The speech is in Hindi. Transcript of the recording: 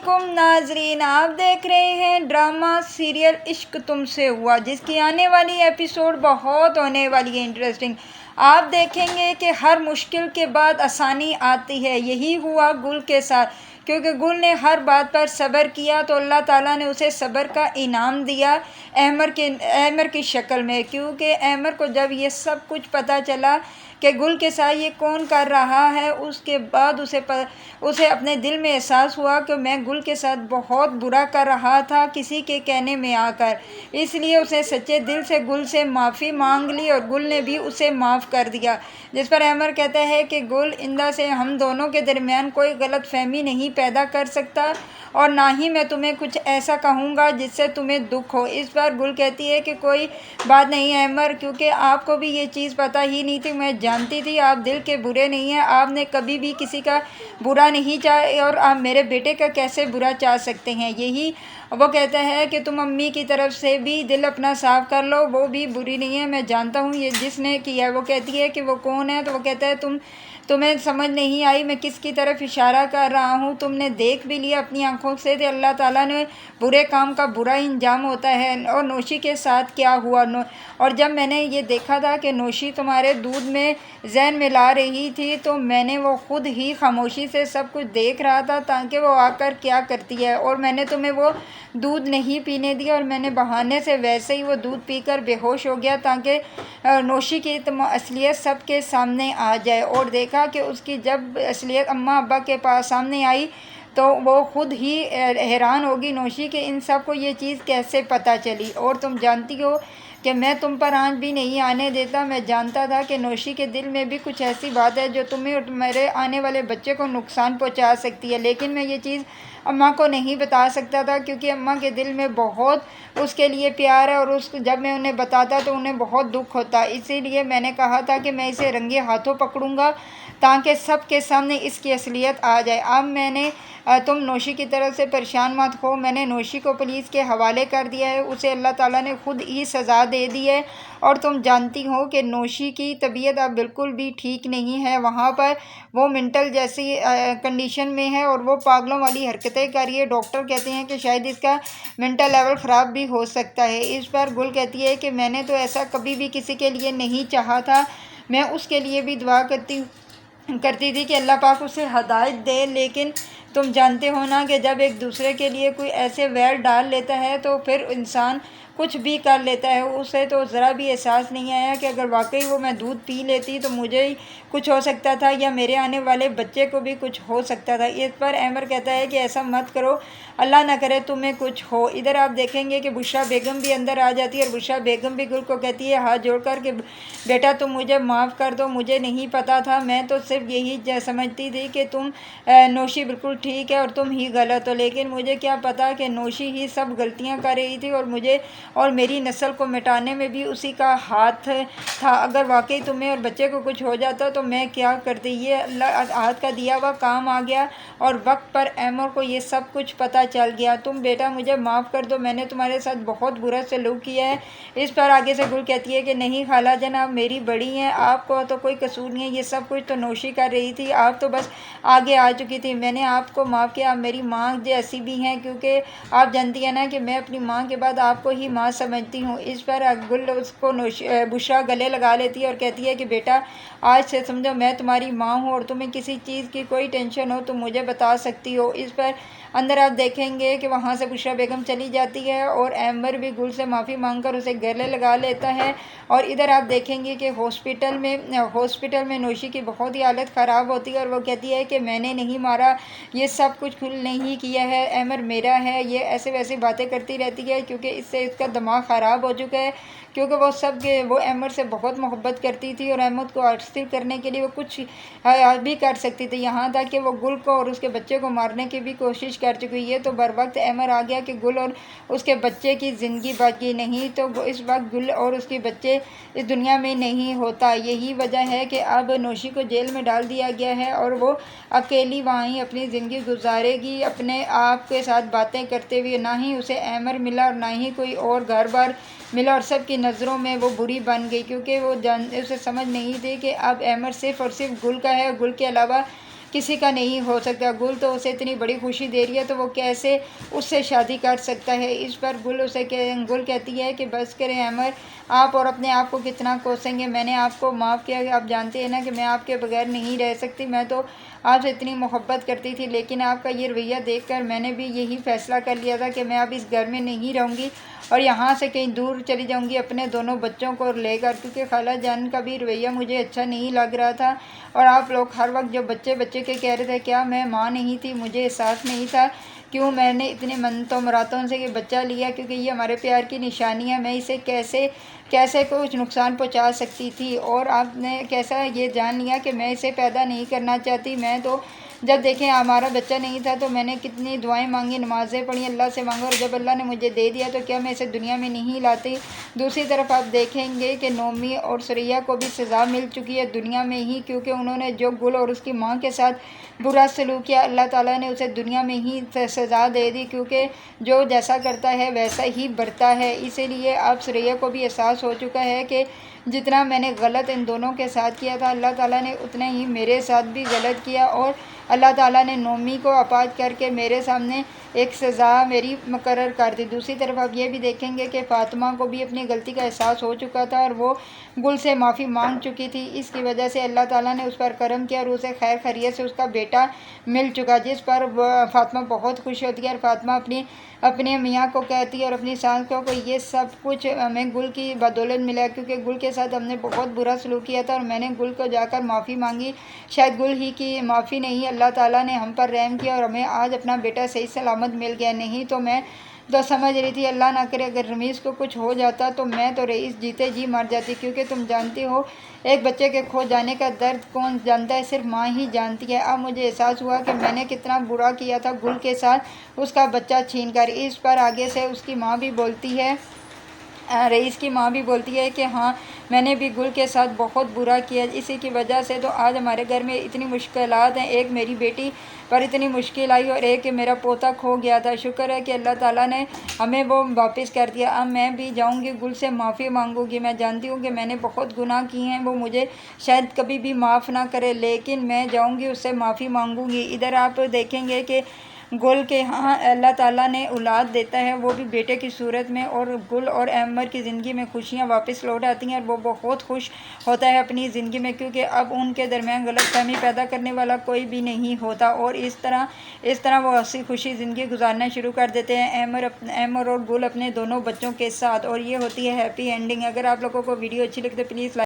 अस्सलामुअलैकुम नाजरीन, आप देख रहे हैं ड्रामा सीरियल इश्क तुमसे हुआ, जिसकी आने वाली एपिसोड बहुत होने वाली है इंटरेस्टिंग। आप देखेंगे कि हर मुश्किल के बाद आसानी आती है। यही हुआ गुल के साथ, क्योंकि गुल ने हर बात पर सब्र किया तो अल्लाह ताला ने उसे सब्र का इनाम दिया अहमर की शक्ल में। क्योंकि अहमर को जब ये सब कुछ पता चला कि गुल के साथ ये कौन कर रहा है, उसके बाद उसे अपने दिल में एहसास हुआ कि मैं गुल के साथ बहुत बुरा कर रहा था किसी के कहने में आकर। इसलिए उसे सच्चे दिल से गुल से माफ़ी मांग ली और गुल ने भी उसे माफ़ कर दिया। जिस पर अहमर कहता है कि गुल, इंदा से हम दोनों के दरमियान कोई गलतफहमी नहीं पैदा कर सकता और ना ही मैं तुम्हें कुछ ऐसा कहूँगा जिससे तुम्हें दुख हो। इस पर गुल कहती है कि कोई बात नहीं अहमर, क्योंकि आपको भी ये चीज़ पता ही नहीं थी। मैं जानती थी आप दिल के बुरे नहीं हैं, आपने कभी भी किसी का बुरा नहीं चाहा और आप मेरे बेटे का कैसे बुरा चाह सकते हैं। यही वो कहता है कि तुम अम्मी की तरफ से भी दिल अपना साफ़ कर लो, वो भी बुरी नहीं है, मैं जानता हूँ ये जिसने किया है। वो कहती है कि वो कौन है, तो वो कहता है तुम्हें समझ नहीं आई मैं किसकी तरफ इशारा कर रहा हूँ। तुमने देख भी लिया अपनी आंखों से कि अल्लाह ताला ने बुरे काम का बुरा इंजाम होता है। और नौशी के साथ क्या हुआ, और जब मैंने ये देखा था कि नौशी तुम्हारे दूध में जहर मिला रही थी, तो मैंने वो खुद ही खामोशी से सब कुछ देख रहा था ताकि वो आकर क्या करती है, और मैंने तुम्हें वो दूध नहीं पीने दिया और मैंने बहाने से वैसे ही वो दूध पीकर बेहोश हो गया ताकि नौशी की असलियत सबके सामने आ जाए। और देखा कि उसकी जब असलियत अम्मा अब्बा के पास सामने आई तो वो खुद ही हैरान होगी नौशी के इन सब को ये चीज़ कैसे पता चली। और तुम जानती हो कि मैं तुम पर आँच भी नहीं आने देता। मैं जानता था कि नौशी के दिल में भी कुछ ऐसी बात है जो तुम्हें और मेरे आने वाले बच्चे को नुकसान पहुंचा सकती है, लेकिन मैं ये चीज़ अम्मा को नहीं बता सकता था क्योंकि अम्मा के दिल में बहुत उसके लिए प्यार है और जब मैं उन्हें बताता तो उन्हें बहुत दुख होता। इसीलिए मैंने कहा था कि मैं इसे रंगे हाथों पकड़ूंगा ताकि सबके सामने इसकी असलियत आ जाए। अब मैंने तुम नौशी की तरफ से परेशान मत हो, मैंने नौशी को पुलिस के हवाले कर दिया है, उसे अल्लाह ताला ने खुद ही सज़ा दे दी है। और तुम जानती हो कि नौशी की तबीयत अब बिल्कुल भी ठीक नहीं है, वहाँ पर वो मेंटल जैसी कंडीशन में है और वो पागलों वाली हरकतें कर रही है। डॉक्टर कहते हैं कि शायद इसका मेंटल लेवल ख़राब भी हो सकता है। इस पर गुल कहती है कि मैंने तो ऐसा कभी भी किसी के लिए नहीं चाहा था, मैं उसके लिए भी दुआ करती थी कि अल्लाह पाक उसे हदायत दे, लेकिन तुम जानते हो ना कि जब एक दूसरे के लिए कोई ऐसे वैर डाल लेता है तो फिर इंसान कुछ भी कर लेता है। उसे तो ज़रा भी एहसास नहीं आया कि अगर वाकई वो मैं दूध पी लेती तो मुझे ही कुछ हो सकता था या मेरे आने वाले बच्चे को भी कुछ हो सकता था। इस पर अहमर कहता है कि ऐसा मत करो, अल्लाह ना करे तुम्हें कुछ हो। इधर आप देखेंगे कि बुशरा बेगम भी अंदर आ जाती है और बुशरा बेगम भी गुल को कहती है हाथ जोड़कर कि बेटा तुम मुझे माफ़ कर दो, मुझे नहीं पता था, मैं तो सिर्फ यही समझती थी कि तुम नौशी बिल्कुल ठीक है और तुम ही गलत हो, लेकिन मुझे क्या पता कि नौशी ही सब गलतियाँ कर रही थी और मुझे और मेरी नस्ल को मिटाने में भी उसी का हाथ था। अगर वाकई तुम्हें और बच्चे को कुछ हो जाता तो मैं क्या करती। ये अल्लाह हाथ का दिया हुआ काम आ गया और वक्त पर अहमर को ये सब कुछ पता चल गया। तुम बेटा मुझे माफ़ कर दो, मैंने तुम्हारे साथ बहुत बुरा सलूक किया है। इस पर आगे से गुल कहती है कि नहीं खाला जनाब, मेरी बड़ी हैं, आपको तो कोई कसूर नहीं है, ये सब कुछ तो नौशी कर रही थी, आप तो बस आगे आ चुकी थी, मैंने आपको माफ़ किया। आप मेरी माँ जैसी भी हैं, क्योंकि आप जानती हैं ना कि मैं अपनी माँ के बाद आपको ही माँ समझती हूँ। इस पर गुल उसको बुशरा गले लगा लेती है और कहती है कि बेटा आज से समझो मैं तुम्हारी माँ हूँ और तुम्हें किसी चीज़ की कोई टेंशन हो तो मुझे बता सकती हो। इस पर अंदर आप देखेंगे कि वहाँ से बुशरा बेगम चली जाती है और अहमर भी गुल से माफ़ी मांगकर उसे गले लगा लेता है। और इधर आप देखेंगे कि हॉस्पिटल में नौशी की बहुत ही हालत ख़राब होती है और वो कहती है कि मैंने नहीं मारा, ये सब कुछ खुल नहीं किया है, अहमर मेरा है, ये ऐसे वैसी बातें करती रहती है क्योंकि इससे इसका दिमाग ख़राब हो चुका है। क्योंकि वो अहमद से बहुत मोहब्बत करती थी और अहमद को हासिल करने के लिए वो कुछ भी कर सकती थी, यहाँ तक कि वो गुल को और उसके बच्चे को मारने की भी कोशिश कर चुकी है। तो बर वक्त अहमद आ गया कि गुल और उसके बच्चे की ज़िंदगी बाकी नहीं, तो इस वक्त गुल और उसके बच्चे इस दुनिया में नहीं होता। यही वजह है कि अब नौशी को जेल में डाल दिया गया है और वो अकेली वहीं अपनी ज़िंदगी गुजारेगी अपने आप के साथ बातें करते हुए। ना ही उसे अहमद मिला और ना ही कोई और घर बार मिला और सब की नज़रों में वो बुरी बन गई क्योंकि वो उसे समझ नहीं थी कि अब अहमद सिर्फ़ और सिर्फ गुल का है, गुल के अलावा किसी का नहीं हो सकता। गुल तो उसे इतनी बड़ी खुशी दे रही है तो वो कैसे उससे शादी कर सकता है। इस पर गुल कहती है कि बस करें अमर, आप और अपने आप को कितना कोसेंगे। मैंने आपको माफ़ किया, आप जानते हैं ना कि मैं आपके बगैर नहीं रह सकती। मैं तो आपसे इतनी मोहब्बत करती थी, लेकिन आपका ये रवैया देखकर मैंने भी यही फ़ैसला कर लिया था कि मैं अब इस घर में नहीं रहूँगी और यहाँ से कहीं दूर चली जाऊँगी अपने दोनों बच्चों को लेकर, क्योंकि खाला जान का भी रवैया मुझे अच्छा नहीं लग रहा था। और आप लोग हर वक्त जो बच्चे बच्चे के कह रहे थे, क्या मैं माँ नहीं थी, मुझे एहसास नहीं था क्यों मैंने इतने मन्नतों मुरादों से ये बच्चा लिया, क्योंकि ये हमारे प्यार की निशानी है। मैं इसे कैसे कैसे कुछ नुकसान पहुंचा सकती थी, और आपने कैसा ये जान लिया कि मैं इसे पैदा नहीं करना चाहती। मैं तो जब देखें हमारा बच्चा नहीं था तो मैंने कितनी दुआएं मांगी, नमाज़ें पढ़ी, अल्लाह से मांगा, और जब अल्लाह ने मुझे दे दिया तो क्या मैं इसे दुनिया में नहीं लाती। दूसरी तरफ आप देखेंगे कि नोमी और सुरैया को भी सज़ा मिल चुकी है दुनिया में ही, क्योंकि उन्होंने जो गुल और उसकी माँ के साथ बुरा सलूक किया, अल्लाह ताला ने उसे दुनिया में ही सज़ा दे दी, क्योंकि जो जैसा करता है वैसा ही बरता है। इसीलिए अब सुरैया को भी एहसास हो चुका है कि जितना मैंने गलत इन दोनों के साथ किया था, अल्लाह ताला ने उतना ही मेरे साथ भी गलत किया, और अल्लाह ताला ने नोमी को आपाद करके मेरे सामने एक सज़ा मेरी मुकर्रर कर दी। दूसरी तरफ आप ये भी देखेंगे कि फ़ातिमा को भी अपनी गलती का एहसास हो चुका था और वो गुल से माफ़ी मांग चुकी थी। इसकी वजह से अल्लाह ताला ने उस पर करम किया और उसे खैर खैरियत से उसका बेटा मिल चुका, जिस पर फ़ातिमा बहुत खुश होती है। और फ़ातिमा अपने मियाँ को कहती है और अपनी सास को ये सब कुछ हमें गुल की बदौलत मिला है, क्योंकि गुल के साथ हमने बहुत बुरा सलूक किया था और मैंने गुल को जाकर माफ़ी मांगी। शायद गुल ही की माफ़ी नहीं, अल्लाह ताला ने हम पर रहम किया और हमें आज अपना बेटा सही सलामत मिल गया। नहीं तो मैं तो समझ रही थी अल्लाह ना करे अगर रमीज़ को कुछ हो जाता तो मैं तो रईस जीते जी मर जाती, क्योंकि तुम जानती हो एक बच्चे के खो जाने का दर्द कौन जानता है, सिर्फ माँ ही जानती है। अब मुझे एहसास हुआ कि मैंने कितना बुरा किया था गुल के साथ उसका बच्चा छीन कर। इस पर आगे से उसकी माँ भी बोलती है, रईस की माँ भी बोलती है कि हाँ मैंने भी गुल के साथ बहुत बुरा किया, इसी की वजह से तो आज हमारे घर में इतनी मुश्किलात हैं। एक मेरी बेटी पर इतनी मुश्किल आई और एक मेरा पोता खो गया था। शुक्र है कि अल्लाह ताला ने हमें वो वापस कर दिया। अब मैं भी जाऊंगी गुल से माफ़ी मांगूंगी। मैं जानती हूँ कि मैंने बहुत गुनाह किए हैं, वो मुझे शायद कभी भी माफ़ ना करे, लेकिन मैं जाऊँगी उससे माफ़ी मांगूंगी। इधर आप देखेंगे कि गुल के यहाँ अल्लाह ताला ने औलाद देता है, वो भी बेटे की सूरत में, और गुल और अमर की ज़िंदगी में खुशियाँ वापस लौट आती हैं और वो बहुत खुश होता है अपनी ज़िंदगी में, क्योंकि अब उनके दरमियान गलतफहमी पैदा करने वाला कोई भी नहीं होता। और इस तरह वो हंसी खुशी ज़िंदगी गुजारना शुरू कर देते हैं अमर और गुल अपने दोनों बच्चों के साथ, और ये होती है हैप्पी एंडिंग। अगर आप लोगों को वीडियो अच्छी लगे तो प्लीज़